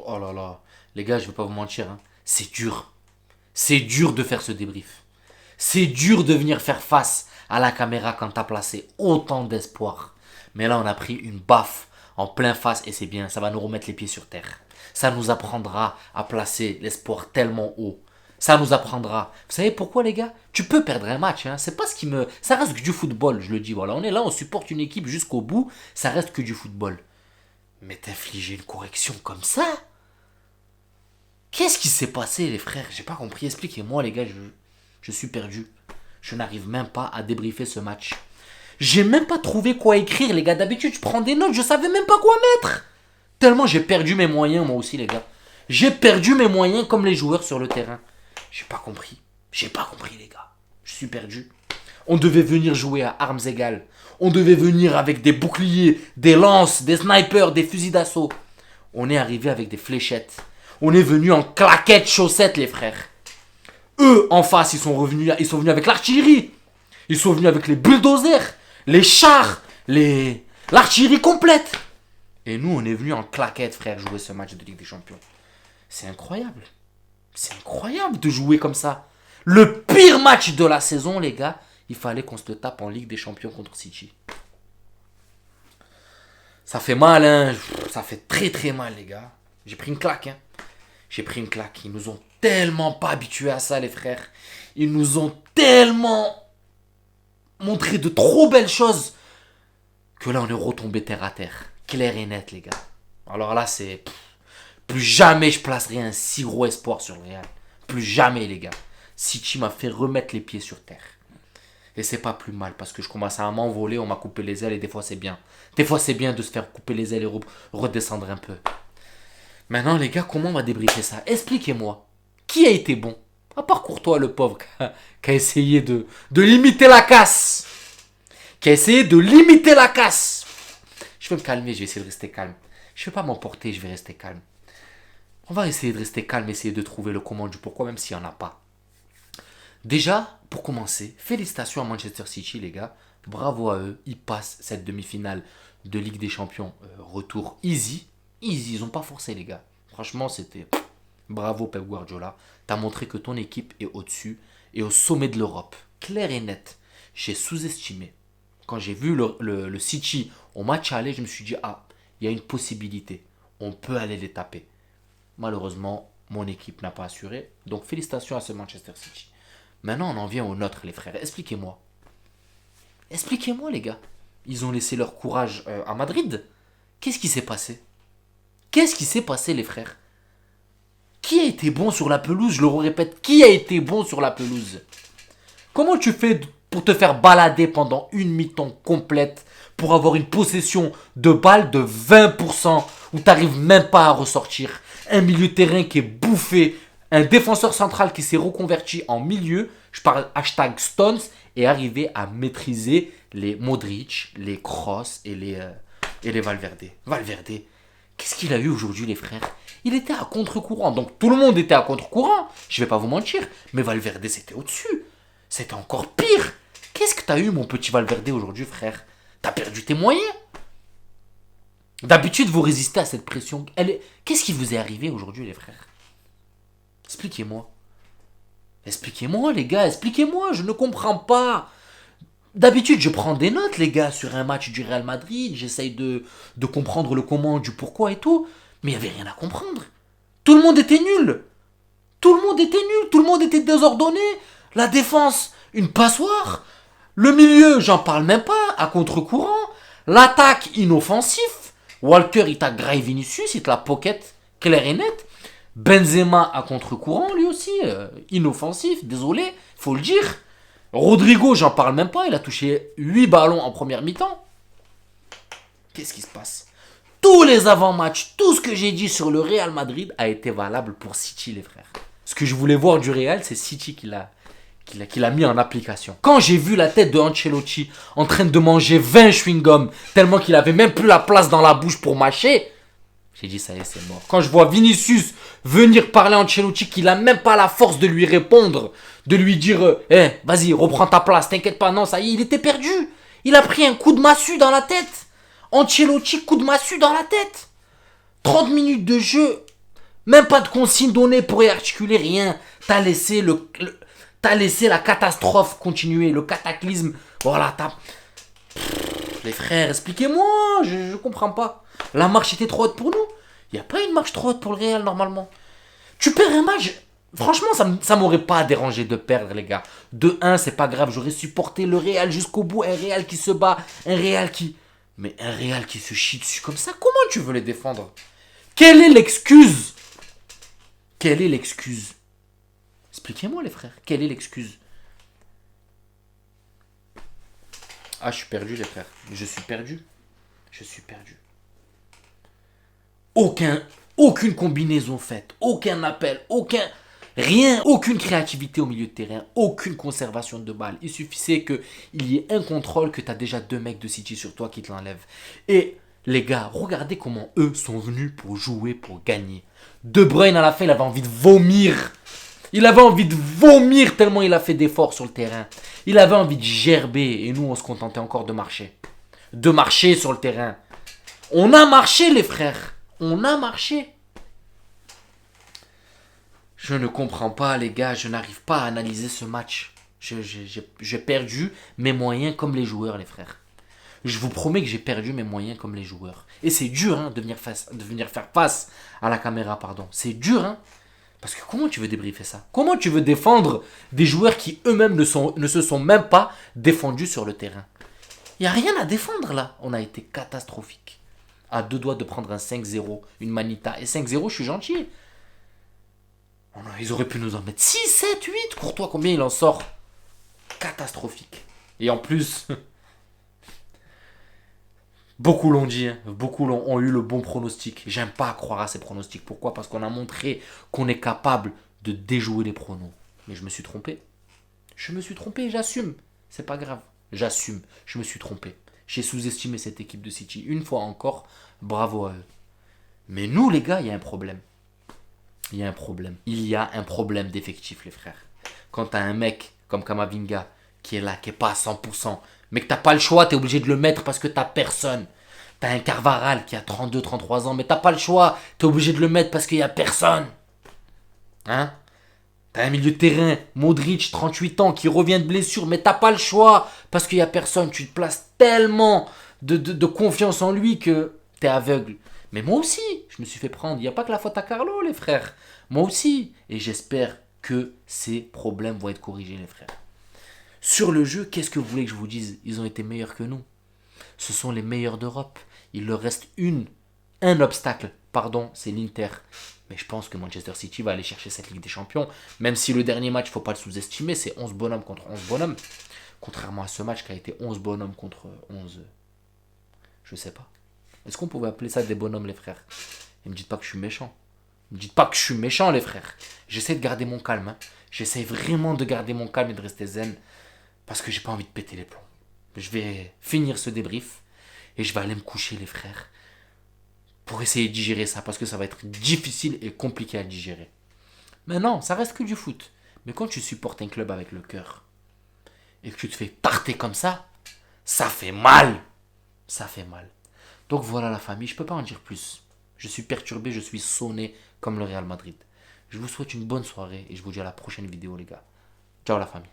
Oh là là. Les gars, je vais pas vous mentir, hein. C'est dur. C'est dur de faire ce débrief. C'est dur de venir faire face à la caméra quand t'as placé autant d'espoir. Mais là, on a pris une baffe en plein face et c'est bien. Ça va nous remettre les pieds sur terre. Ça nous apprendra à placer l'espoir tellement haut. Ça nous apprendra. Vous savez pourquoi, les gars? Tu peux perdre un match. Hein. C'est pas ce qui me. Ça reste que du football, je le dis. Voilà, on est là, on supporte une équipe jusqu'au bout. Ça reste que du football. Mais t'infliger une correction comme ça? Qu'est-ce qui s'est passé, les frères? J'ai pas compris. Expliquez-moi, les gars. Je suis perdu. Je n'arrive même pas à débriefer ce match. J'ai même pas trouvé quoi écrire, les gars. D'habitude, je prends des notes. Je savais même pas quoi mettre. Tellement j'ai perdu mes moyens, moi aussi, les gars. J'ai perdu mes moyens comme les joueurs sur le terrain. J'ai pas compris. J'ai pas compris, les gars. Je suis perdu. On devait venir jouer à armes égales. On devait venir avec des boucliers, des lances, des snipers, des fusils d'assaut. On est arrivé avec des fléchettes. On est venu en claquettes, chaussettes, les frères. Eux, en face, ils sont venus avec l'artillerie. Ils sont venus avec les bulldozers, les chars, l'artillerie complète. Et nous, on est venus en claquettes, frère, jouer ce match de Ligue des Champions. C'est incroyable. C'est incroyable de jouer comme ça. Le pire match de la saison, les gars, il fallait qu'on se le tape en Ligue des Champions contre City. Ça fait mal, hein. Ça fait très très mal, les gars. J'ai pris une claque, hein. J'ai pris une claque. Ils nous ont tellement pas habitués à ça, les frères. Ils nous ont tellement montré de trop belles choses que là, on est retombé terre à terre. Clair et net, les gars. Alors là, c'est... Plus jamais je placerai un si gros espoir sur le Real. Plus jamais, les gars. City m'a fait remettre les pieds sur terre. Et c'est pas plus mal parce que je commence à m'envoler, on m'a coupé les ailes et des fois c'est bien. Des fois c'est bien de se faire couper les ailes et redescendre un peu. Maintenant, les gars, comment on va débriefer ça? Expliquez-moi. Qui a été bon? À part Courtois, le pauvre, qui a essayé de limiter la casse. Qui a essayé de limiter la casse. Je vais me calmer, je vais essayer de rester calme. Je vais pas m'emporter, je vais rester calme. On va essayer de rester calme, essayer de trouver le comment du pourquoi, même s'il n'y en a pas. Déjà, pour commencer, félicitations à Manchester City, les gars. Bravo à eux. Ils passent cette demi-finale de Ligue des Champions. Retour easy. Easy, ils n'ont pas forcé, les gars. Franchement, c'était... Bravo, Pep Guardiola. T'as montré que ton équipe est au-dessus et au sommet de l'Europe. Clair et net. J'ai sous-estimé. Quand j'ai vu le City au match aller, je me suis dit, ah, il y a une possibilité. On peut aller les taper. Malheureusement, mon équipe n'a pas assuré. Donc, félicitations à ce Manchester City. Maintenant, on en vient aux nôtres, les frères. Expliquez-moi. Expliquez-moi, les gars. Ils ont laissé leur courage à Madrid. Qu'est-ce qui s'est passé? Qu'est-ce qui s'est passé, les frères? Qui a été bon sur la pelouse? Je le répète, qui a été bon sur la pelouse? Comment tu fais pour te faire balader pendant une mi-temps complète pour avoir une possession de balle de 20% où tu n'arrives même pas à ressortir? Un milieu de terrain qui est bouffé, un défenseur central qui s'est reconverti en milieu, je parle hashtag Stones, et arrivé à maîtriser les Modric, les Kroos et les Valverde. Valverde, qu'est-ce qu'il a eu aujourd'hui, les frères? Il était à contre-courant, donc tout le monde était à contre-courant, je vais pas vous mentir, mais Valverde c'était au-dessus, c'était encore pire. Qu'est-ce que t'as eu, mon petit Valverde, aujourd'hui, frère? T'as perdu tes moyens. D'habitude, vous résistez à cette pression. Qu'est-ce qui vous est arrivé aujourd'hui, les frères? Expliquez-moi. Expliquez-moi, les gars, expliquez-moi, je ne comprends pas. D'habitude, je prends des notes, les gars, sur un match du Real Madrid. J'essaye de comprendre le comment, du pourquoi et tout. Mais il n'y avait rien à comprendre. Tout le monde était nul. Tout le monde était nul. Tout le monde était désordonné. La défense, une passoire. Le milieu, j'en parle même pas, à contre-courant. L'attaque, inoffensif. Walker, il t'a gravé Vinicius, il te la pocket clair et net. Benzema à contre-courant, lui aussi, inoffensif, désolé, faut le dire. Rodrigo, j'en parle même pas, il a touché 8 ballons en première mi-temps. Qu'est-ce qui se passe? Tous les avant-matchs, tout ce que j'ai dit sur le Real Madrid a été valable pour City, les frères. Ce que je voulais voir du Real, c'est City qui l'a mis en application. Quand j'ai vu la tête de Ancelotti en train de manger 20 chewing-gums, tellement qu'il avait même plus la place dans la bouche pour mâcher, j'ai dit ça y est, c'est mort. Quand je vois Vinicius venir parler à Ancelotti, qu'il a même pas la force de lui répondre, de lui dire vas-y, reprends ta place, t'inquiète pas, non, ça y est, il était perdu. Il a pris un coup de massue dans la tête. Ancelotti, coup de massue dans la tête. 30 minutes de jeu. Même pas de consigne donnée pour réarticuler, rien. T'as laissé t'as laissé la catastrophe continuer, le cataclysme. Voilà, les frères, expliquez-moi, je comprends pas. La marche était trop haute pour nous. Il n'y a pas une marche trop haute pour le Real normalement. Tu perds un match. Franchement, ça m'aurait pas dérangé de perdre, les gars. De 1, c'est pas grave. J'aurais supporté le Real jusqu'au bout. Un Real qui se bat. Un Real qui. Mais un Real qui se chie dessus comme ça, comment tu veux les défendre? Quelle est l'excuse? Quelle est l'excuse? Expliquez-moi, les frères. Quelle est l'excuse? Ah, je suis perdu, les frères. Je suis perdu. Je suis perdu. Aucune combinaison faite, aucun appel, rien, aucune créativité au milieu de terrain, aucune conservation de balle. Il suffisait qu'il y ait un contrôle que tu as déjà deux mecs de City sur toi qui te l'enlèvent. Et les gars, regardez comment eux sont venus pour jouer, pour gagner. De Bruyne à la fin, il avait envie de vomir. Il avait envie de vomir tellement il a fait d'efforts sur le terrain. Il avait envie de gerber et nous on se contentait encore de marcher. De marcher sur le terrain. On a marché les frères. On a marché. Je ne comprends pas les gars, je n'arrive pas à analyser ce match. J'ai perdu mes moyens comme les joueurs les frères. Je vous promets que j'ai perdu mes moyens comme les joueurs. Et c'est dur hein, de venir faire face à la caméra, pardon. C'est dur hein. Parce que comment tu veux débriefer ça? Comment tu veux défendre des joueurs qui eux-mêmes ne se sont même pas défendus sur le terrain? Il n'y a rien à défendre là. On a été catastrophique. À deux doigts de prendre un 5-0, une manita. Et 5-0, je suis gentil. Ils auraient pu nous en mettre 6, 7, 8. Courtois, combien il en sort? Catastrophique. Et en plus, beaucoup l'ont dit, hein, beaucoup ont eu le bon pronostic. J'aime pas croire à ces pronostics. Pourquoi? Parce qu'on a montré qu'on est capable de déjouer les pronos. Mais je me suis trompé. Je me suis trompé, j'assume. C'est pas grave. J'assume. Je me suis trompé. J'ai sous-estimé cette équipe de City. Une fois encore, bravo à eux. Mais nous, les gars, il y a un problème. Il y a un problème. Il y a un problème d'effectif, les frères. Quand t'as un mec comme Kamavinga qui est là, qui est pas à 100%, mais que t'as pas le choix, t'es obligé de le mettre parce que t'as personne. T'as un Carvaral qui a 32, 33 ans, mais t'as pas le choix, t'es obligé de le mettre parce qu'il y a personne. Hein? T'as un milieu de terrain, Modric, 38 ans, qui revient de blessure, mais t'as pas le choix parce qu'il y a personne. Tu te places tellement de confiance en lui que t'es aveugle. Mais moi aussi, je me suis fait prendre. Il n'y a pas que la faute à Carlo, les frères. Moi aussi. Et j'espère que ces problèmes vont être corrigés, les frères. Sur le jeu, qu'est-ce que vous voulez que je vous dise? Ils ont été meilleurs que nous. Ce sont les meilleurs d'Europe. Il leur reste un obstacle. Pardon, c'est l'Inter. Mais je pense que Manchester City va aller chercher cette Ligue des Champions. Même si le dernier match, il ne faut pas le sous-estimer, c'est 11 bonhommes contre 11 bonhommes. Contrairement à ce match qui a été 11 bonhommes contre 11... Je sais pas. Est-ce qu'on pouvait appeler ça des bonhommes, les frères? Et me dites pas que je suis méchant. Ne me dites pas que je suis méchant, les frères. J'essaie de garder mon calme. Hein. J'essaie vraiment de garder mon calme et de rester zen. Parce que j'ai pas envie de péter les plombs. Je vais finir ce débrief. Et je vais aller me coucher, les frères. Pour essayer de digérer ça. Parce que ça va être difficile et compliqué à digérer. Mais non, ça reste que du foot. Mais quand tu supportes un club avec le cœur. Et que tu te fais tarter comme ça. Ça fait mal. Ça fait mal. Donc voilà la famille, je ne peux pas en dire plus. Je suis perturbé, je suis sonné comme le Real Madrid. Je vous souhaite une bonne soirée et je vous dis à la prochaine vidéo les gars. Ciao la famille.